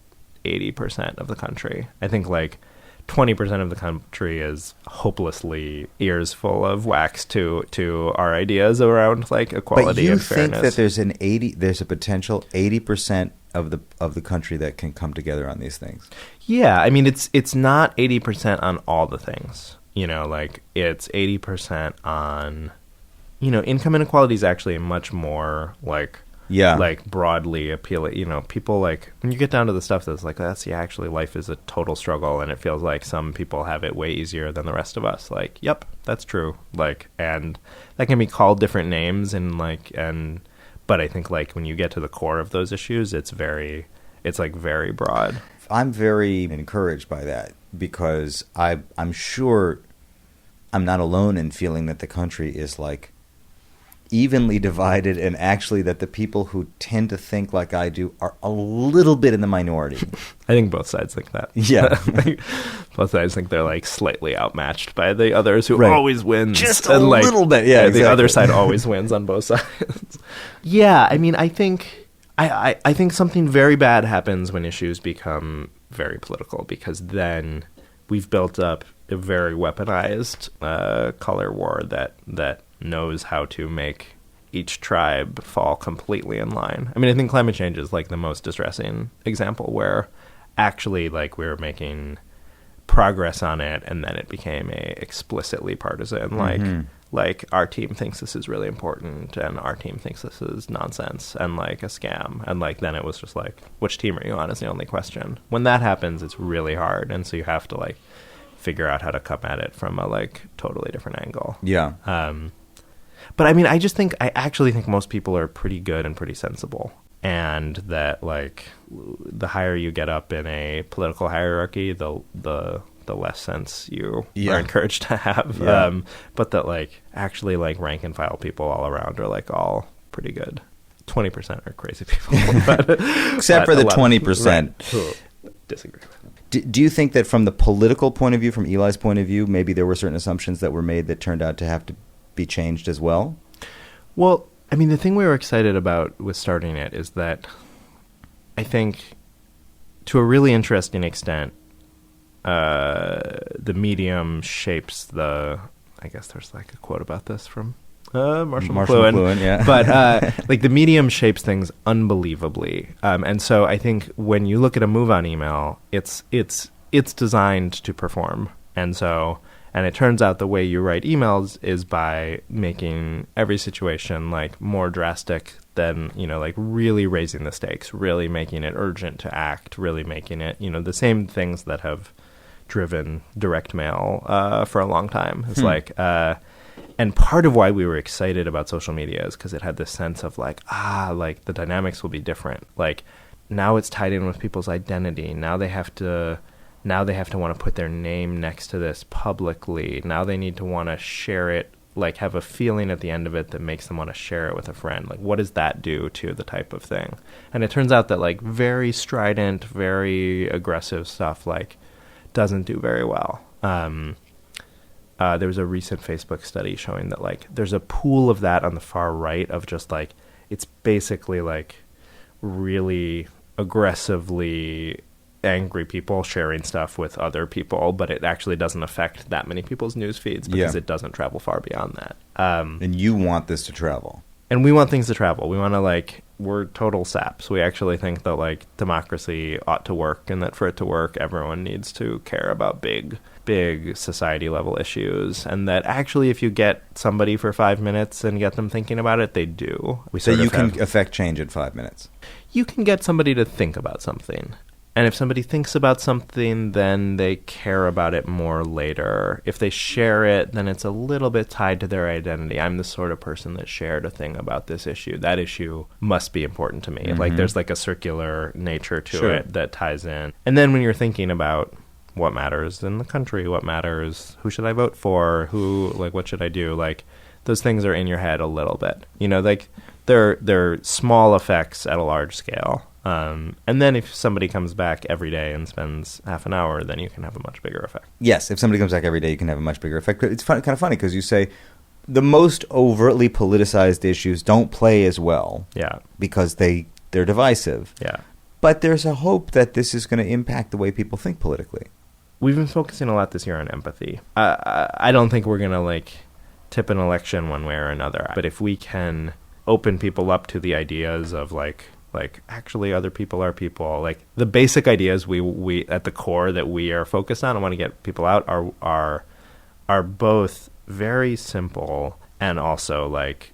80% of the country. I think, like, 20% of the country is hopelessly ears full of wax to our ideas around, like, equality and fairness. But you think that there's a potential 80% of the country that can come together on these things? Yeah, I mean, it's not 80% on all the things, you know, like it's 80% on, you know, income inequality is actually much more like broadly appealing, you know, people like when you get down to the stuff that's like, actually life is a total struggle and it feels like some people have it way easier than the rest of us. Like, yep, that's true. Like, and that can be called different names but I think like when you get to the core of those issues, it's very broad. I'm very encouraged by that because I'm sure I'm not alone in feeling that the country is like evenly divided, and actually that the people who tend to think like I do are a little bit in the minority. I think both sides think that. Yeah. Both sides think they're like slightly outmatched by the others who always wins. Just a little bit. Yeah, exactly. The other side always wins on both sides. Yeah, I mean, I think something very bad happens when issues become very political, because then we've built up a very weaponized color war that knows how to make each tribe fall completely in line. I mean, I think climate change is like the most distressing example where actually like we were making progress on it and then it became a explicitly partisan, like our team thinks this is really important and our team thinks this is nonsense and like a scam. And like then it was just like, which team are you on is the only question. When that happens, it's really hard. And so you have to like figure out how to come at it from a like totally different angle. Yeah. But I mean, I actually think most people are pretty good and pretty sensible. And that like the higher you get up in a political hierarchy, the less sense you are encouraged to have. Yeah. But that like actually like rank and file people all around are like all pretty good. 20% are crazy people. Except for the 20%. Right. Disagree with. Do you think that from the political point of view, from Eli's point of view, maybe there were certain assumptions that were made that turned out to have to be changed as well? Well, I mean, the thing we were excited about with starting it is that I think to a really interesting extent, the medium shapes I guess there's like a quote about this from Marshall McLuhan, yeah. But like the medium shapes things unbelievably, and so I think when you look at a move-on email, it's designed to perform, and it turns out the way you write emails is by making every situation like more drastic than, you know, like really raising the stakes, really making it urgent to act, really making it, you know, the same things that have driven direct mail for a long time. It's like. And part of why we were excited about social media is because it had this sense of like, like the dynamics will be different. Like now it's tied in with people's identity. Now they have to want to put their name next to this publicly. Now they need to want to share it like have a feeling at the end of it that makes them want to share it with a friend. Like, what does that do to the type of thing? And it turns out that like very strident, very aggressive stuff like doesn't do very well. There was a recent Facebook study showing that like there's a pool of that on the far right of just like, it's basically like really aggressively angry people sharing stuff with other people, but it actually doesn't affect that many people's news feeds because it doesn't travel far beyond that. And you want this to travel. And we want things to travel. We want to like, we're total saps. We actually think that like democracy ought to work, and that for it to work, everyone needs to care about big society level issues. And that actually if you get somebody for 5 minutes and get them thinking about it, they do. So you can affect change in 5 minutes. You can get somebody to think about something. And if somebody thinks about something, then they care about it more later. If they share it, then it's a little bit tied to their identity. I'm the sort of person that shared a thing about this issue. That issue must be important to me. Mm-hmm. Like there's like a circular nature to it that ties in. And then when you're thinking about what matters in the country, what matters, who should I vote for, who, like, what should I do? Like, those things are in your head a little bit. You know, like they're small effects at a large scale. And then if somebody comes back every day and spends half an hour, then you can have a much bigger effect. Yes, if somebody comes back every day, you can have a much bigger effect. But it's kind of funny because you say the most overtly politicized issues don't play as well because they're divisive. Yeah. But there's a hope that this is going to impact the way people think politically. We've been focusing a lot this year on empathy. I don't think we're going to, like, tip an election one way or another. But if we can open people up to the ideas of, like actually other people are people, like the basic ideas we at the core that we are focused on and want to get people out are both very simple and also like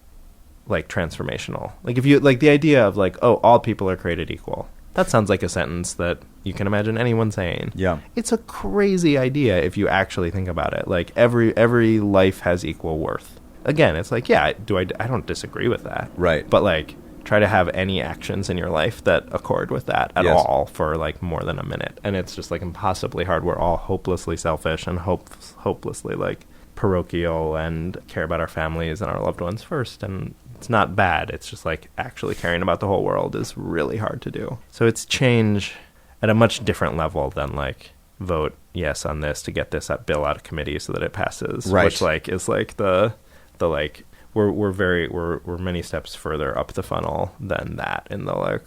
transformational. Like if you like the idea of like, oh, all people are created equal. That sounds like a sentence that you can imagine anyone saying. Yeah. It's a crazy idea if you actually think about it. Like every life has equal worth. Again, it's like, yeah, I don't disagree with that. Right. But like try to have any actions in your life that accord with that at all for like more than a minute. And it's just like impossibly hard. We're all hopelessly selfish and hopelessly like parochial and care about our families and our loved ones first. And it's not bad. It's just like actually caring about the whole world is really hard to do. So it's change at a much different level than like vote yes on this to get this bill out of committee so that it passes. Right. Which like is like the like we're many steps further up the funnel than that in the like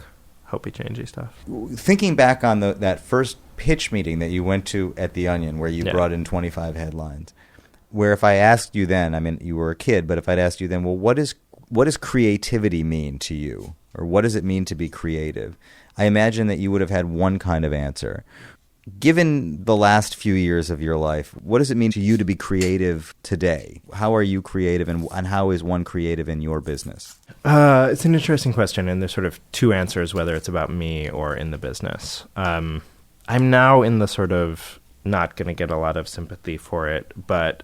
hopey changey stuff. Thinking back on that first pitch meeting that you went to at the Onion where you brought in 25 headlines, where if I asked you then, I mean you were a kid, but if I'd asked you then, well, what does creativity mean to you? Or what does it mean to be creative? I imagine that you would have had one kind of answer. Given the last few years of your life, what does it mean to you to be creative today? How are you creative, and how is one creative in your business? It's an interesting question, and there's sort of two answers, whether it's about me or in the business. I'm now in the sort of not going to get a lot of sympathy for it, but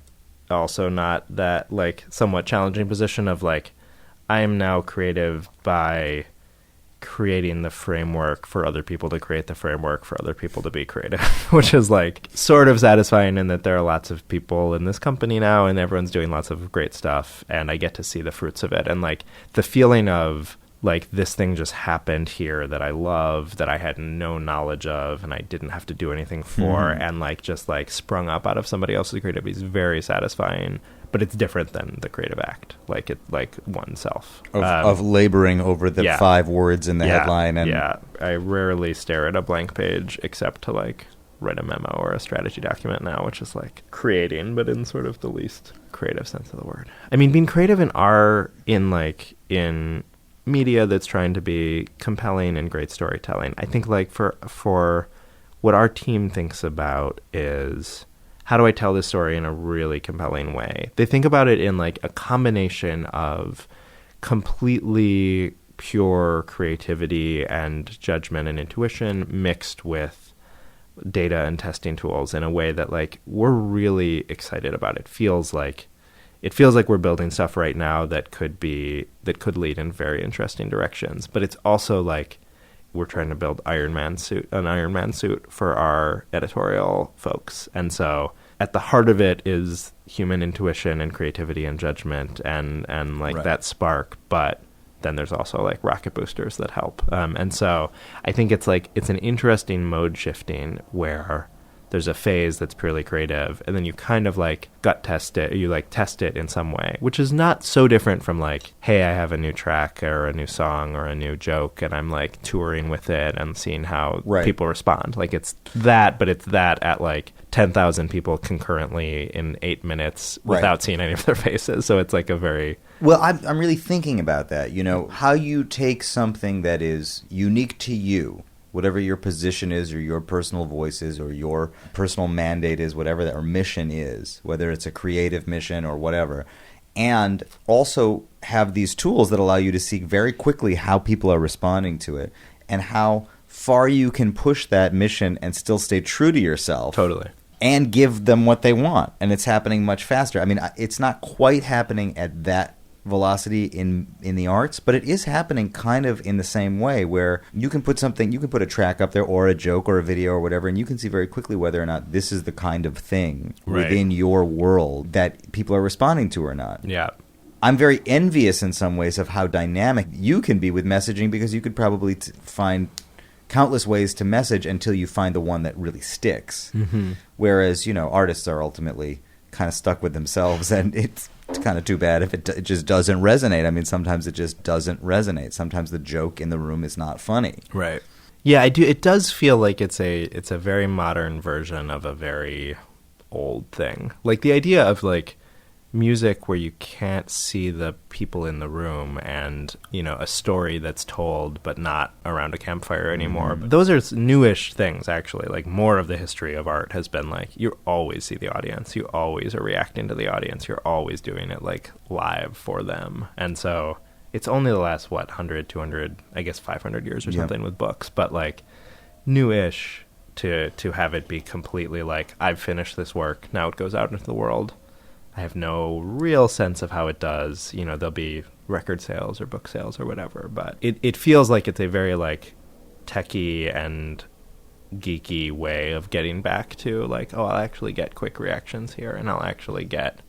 also not that like somewhat challenging position of like I am now creative by creating the framework for other people to create the framework for other people to be creative, which is like sort of satisfying in that there are lots of people in this company now and everyone's doing lots of great stuff and I get to see the fruits of it. And like the feeling of like this thing just happened here that I love, that I had no knowledge of and I didn't have to do anything for and like just like sprung up out of somebody else's creativity is very satisfying. But it's different than the creative act, like oneself. Of laboring over the 5 words in the headline. And I rarely stare at a blank page except to like write a memo or a strategy document now, which is like creating, but in sort of the least creative sense of the word. I mean, being creative in media that's trying to be compelling and great storytelling. I think like for what our team thinks about is, how do I tell this story in a really compelling way? They think about it in like a combination of completely pure creativity and judgment and intuition mixed with data and testing tools in a way that like we're really excited about. It feels like we're building stuff right now that could lead in very interesting directions. But it's also like we're trying to build an Iron Man suit for our editorial folks. And so at the heart of it is human intuition and creativity and judgment and like Right. that spark, but then there's also like rocket boosters that help. And so I think it's an interesting mode shifting where there's a phase that's purely creative, and then you kind of like gut test it, or you like test it in some way, which is not so different from like, hey, I have a new track or a new song or a new joke, and I'm like touring with it and seeing how Right. people respond. Like it's that, but it's that at like 10,000 people concurrently in 8 minutes Right. without seeing any of their faces. So it's like a very... Well, I'm really thinking about that, you know, how you take something that is unique to you, whatever your position is or your personal voice is or your personal mandate is, whatever that or mission is, whether it's a creative mission or whatever, and also have these tools that allow you to see very quickly how people are responding to it and how far you can push that mission and still stay true to yourself. Totally. And give them what they want. And it's happening much faster. I mean, it's not quite happening at that velocity in the arts, but it is happening kind of in the same way, where you can put a track up there or a joke or a video or whatever, and you can see very quickly whether or not this is the kind of thing Right. within your world that people are responding to or not. Yeah. I'm very envious in some ways of how dynamic you can be with messaging, because you could probably find countless ways to message until you find the one that really sticks. Mm-hmm. Whereas, you know, artists are ultimately kind of stuck with themselves, and it's kind of too bad if it just doesn't resonate. I mean, sometimes it just doesn't resonate. Sometimes the joke in the room is not funny. Right. Yeah, I do. It does feel like it's a very modern version of a very old thing. Like the idea of like music where you can't see the people in the room, and you know, a story that's told but not around a campfire anymore. Mm-hmm. Those are newish things, actually. Like more of the history of art has been like, you always see the audience, you always are reacting to the audience, you're always doing it like live for them. And so it's only the last 100, 200, I guess 500 years or Yeah. something with books, but like newish to have it be completely like, I've finished this work, now it goes out into the world. I have no real sense of how it does. You know, there'll be record sales or book sales or whatever, but it feels like it's a very like techie and geeky way of getting back to like, oh, I'll actually get quick reactions here, and I'll actually get...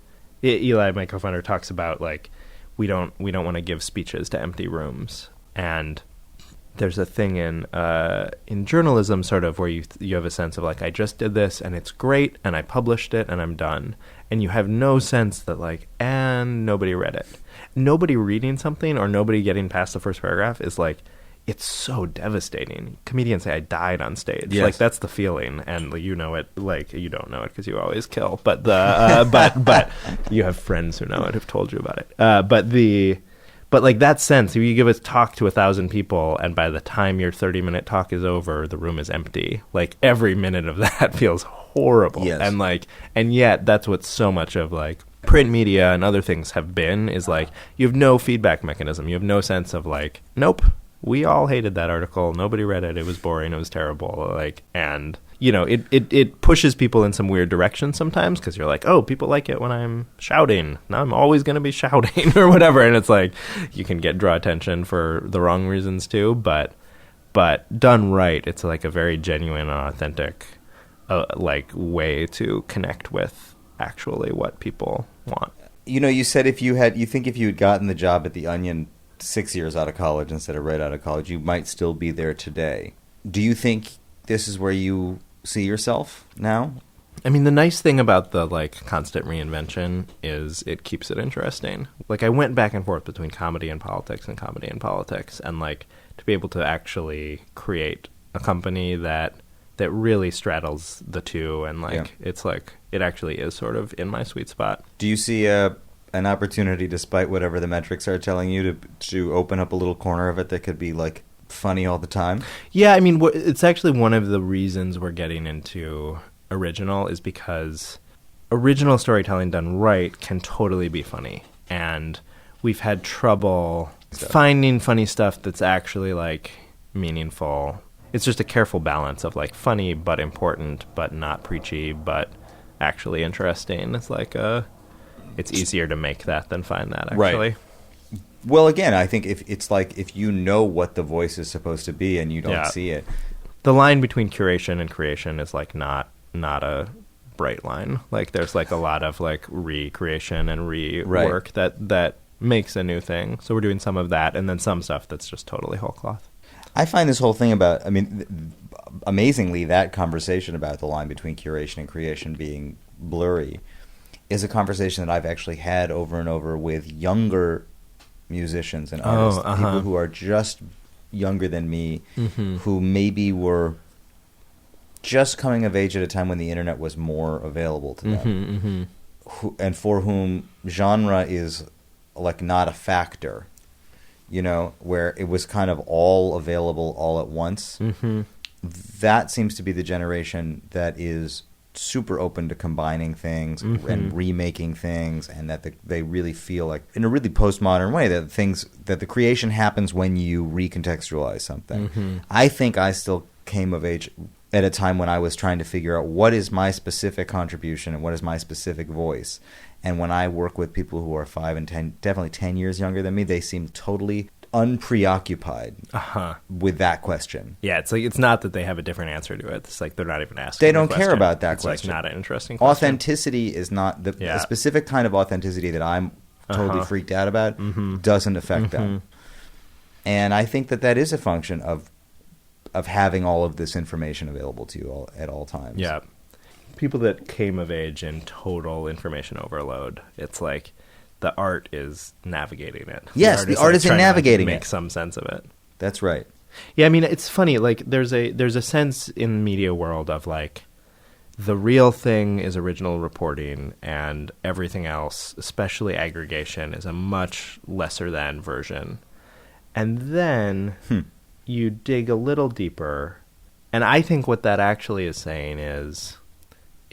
Eli, my co-founder, talks about like, we don't want to give speeches to empty rooms, and there's a thing in journalism sort of where you have a sense of like, I just did this and it's great and I published it and I'm done. And you have no sense that like, and nobody read it. Nobody reading something or nobody getting past the first paragraph is like, it's so devastating. Comedians say I died on stage. Yes. Like that's the feeling, and you know it. Like you don't know it because you always kill. But the but you have friends who know it who've told you about it. But like that sense, if you give a talk to 1,000 people, and by the time your 30-minute talk is over, the room is empty. Like every minute of that feels horrible. Yes. And yet that's what so much of like print media and other things have been, is like you have no feedback mechanism. You have no sense of like, nope, we all hated that article. Nobody read it. It was boring. It was terrible. Like, and you know, it pushes people in some weird direction sometimes, because you're like, oh, people like it when I'm shouting. Now I'm always going to be shouting or whatever. And it's like, you can draw attention for the wrong reasons too. But done right, it's like a very genuine and authentic like way to connect with actually what people want. You know, you said if you had gotten the job at The Onion 6 years out of college instead of right out of college, you might still be there today. Do you think this is where you see yourself now? I mean, the nice thing about the like constant reinvention is it keeps it interesting. Like I went back and forth between comedy and politics, and like to be able to actually create a company that really straddles the two, and like it's like it actually is sort of in my sweet spot. Do you see an opportunity, despite whatever the metrics are telling you, to open up a little corner of it that could be like funny all the time? Yeah, I mean, it's actually one of the reasons we're getting into original, is because original storytelling done right can totally be funny, and we've had trouble finding funny stuff that's actually like meaningful. It's just a careful balance of like funny but important but not preachy but actually interesting. It's like it's easier to make that than find that, actually. Right. Well, again, I think if you know what the voice is supposed to be and you don't see it. The line between curation and creation is like not a bright line. Like there's like a lot of like recreation and rework that makes a new thing. So we're doing some of that, and then some stuff that's just totally whole cloth. I find this whole thing about, I mean, amazingly, that conversation about the line between curation and creation being blurry is a conversation that I've actually had over and over with younger musicians and artists, people who are just younger than me, who maybe were just coming of age at a time when the internet was more available to them, and for whom genre is like not a factor. You know, where it was kind of all available all at once. That seems to be the generation that is super open to combining things and remaking things, and that they really feel like, in a really postmodern way, that the creation happens when you recontextualize something. I think I still came of age at a time when I was trying to figure out what is my specific contribution and what is my specific voice. And when I work with people who are 5 and 10, definitely 10 years younger than me, they seem totally unpreoccupied with that question. Yeah, it's like, it's not that they have a different answer to it. It's like they're not even asking. They don't care about that question. It's like not an interesting question. Authenticity is not the specific kind of authenticity that I'm totally freaked out about doesn't affect them. And I think that is a function of having all of this information available to you at all times. Yeah. People that came of age in total information overload, it's like the art is navigating it. Yes, the art is in navigating it. Make some sense of it. That's right. Yeah, I mean, it's funny. Like, there's a sense in the media world of like the real thing is original reporting, and everything else, especially aggregation, is a much lesser than version. And then you dig a little deeper, and I think what that actually is saying is,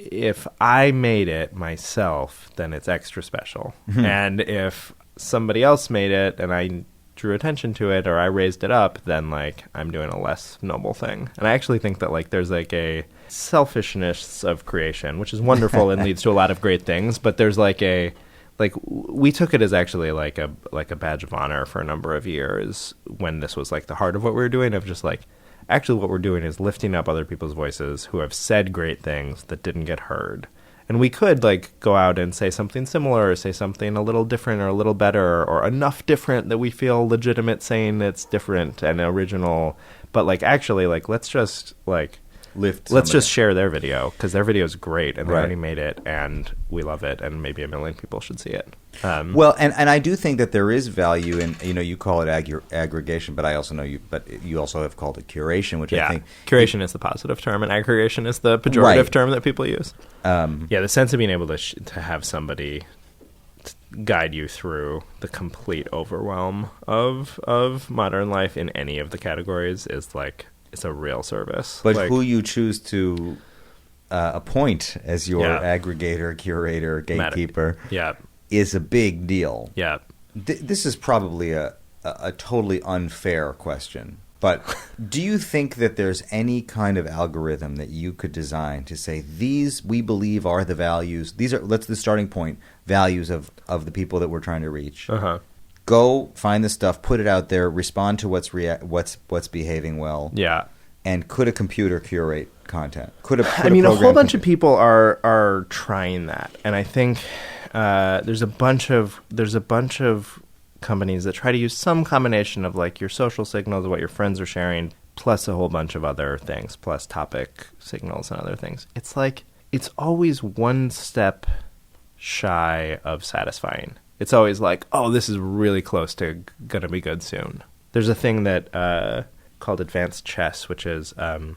if I made it myself, then it's extra special. And if somebody else made it and I drew attention to it or I raised it up, then like I'm doing a less noble thing. And I actually think that like there's like a selfishness of creation, which is wonderful and leads to a lot of great things, but there's like we took it as actually like a badge of honor for a number of years when this was like the heart of what we were doing, of just like, actually what we're doing is lifting up other people's voices who have said great things that didn't get heard. And we could like go out and say something similar or say something a little different or a little better or enough different that we feel legitimate saying it's different and original. But like actually like let's just share their video, because their video is great and they already made it and we love it and maybe 1 million people should see it. Well, and I do think that there is value in, you know, you call it aggregation, but I also know you also have called it curation, which I think curation is the positive term and aggregation is the pejorative term that people use. The sense of being able to have somebody guide you through the complete overwhelm of modern life in any of the categories is like, it's a real service. But who you choose to appoint as your aggregator, curator, gatekeeper is a big deal. Yeah. This is probably a totally unfair question, but do you think that there's any kind of algorithm that you could design to say, these we believe are the values, these are, that's the starting point, values of the people that we're trying to reach? Go find the stuff, put it out there, respond to what's behaving well. Yeah. And could a computer curate content? Could a whole bunch of people are trying that, and I think there's a bunch of companies that try to use some combination of like your social signals, what your friends are sharing, plus a whole bunch of other things, plus topic signals and other things. It's like it's always one step shy of satisfying. It's always like, oh, this is really close to going to be good soon. There's a thing that called advanced chess, which is an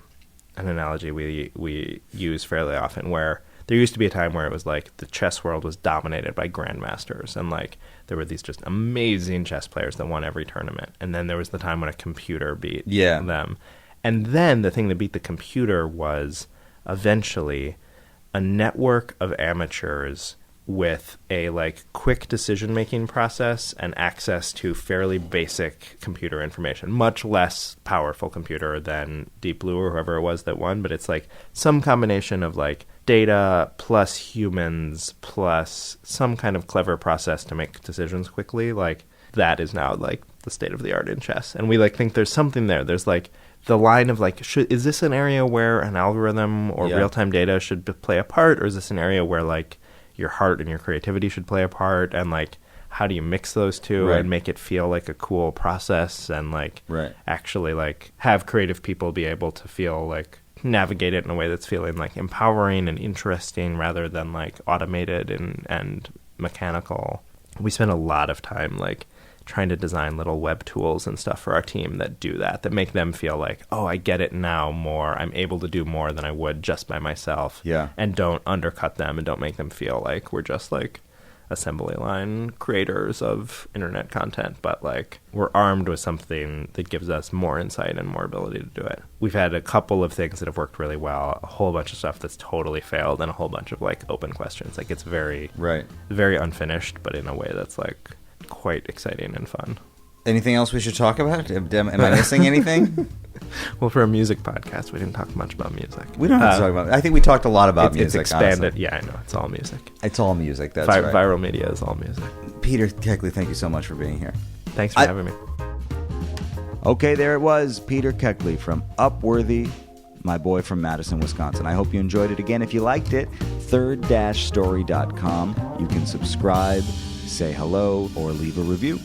analogy we use fairly often, where there used to be a time where it was like the chess world was dominated by grandmasters, and like there were these just amazing chess players that won every tournament. And then there was the time when a computer beat them. And then the thing that beat the computer was eventually a network of amateurs with a like quick decision-making process and access to fairly basic computer information, much less powerful computer than Deep Blue or whoever it was that won, but it's like some combination of like data plus humans plus some kind of clever process to make decisions quickly. Like that is now like the state of the art in chess. And we like think there's something there. There's like the line of like, is this an area where an algorithm or real-time data should play a part, or is this an area where like your heart and your creativity should play a part, and like how do you mix those two and make it feel like a cool process, and like actually like have creative people be able to feel like navigate it in a way that's feeling like empowering and interesting rather than like automated and mechanical. We spend a lot of time like trying to design little web tools and stuff for our team that do that make them feel like, oh, I get it now more. I'm able to do more than I would just by myself. Yeah. And don't undercut them and don't make them feel like we're just like assembly line creators of internet content, but like we're armed with something that gives us more insight and more ability to do it. We've had a couple of things that have worked really well, a whole bunch of stuff that's totally failed, and a whole bunch of like open questions. Like it's very unfinished, but in a way that's like quite exciting and fun. Anything else we should talk about? Am I missing anything? Well, for a music podcast, we didn't talk much about music. We don't have to talk about it. I think we talked a lot about music. It's expanded. Honestly. Yeah, I know. It's all music. It's all music. That's right. Viral media is all music. Peter Keckley, thank you so much for being here. Thanks for having me. Okay, there it was. Peter Keckley from Upworthy, my boy from Madison, Wisconsin. I hope you enjoyed it. Again, if you liked it, third-story.com. You can subscribe, say hello, or leave a review.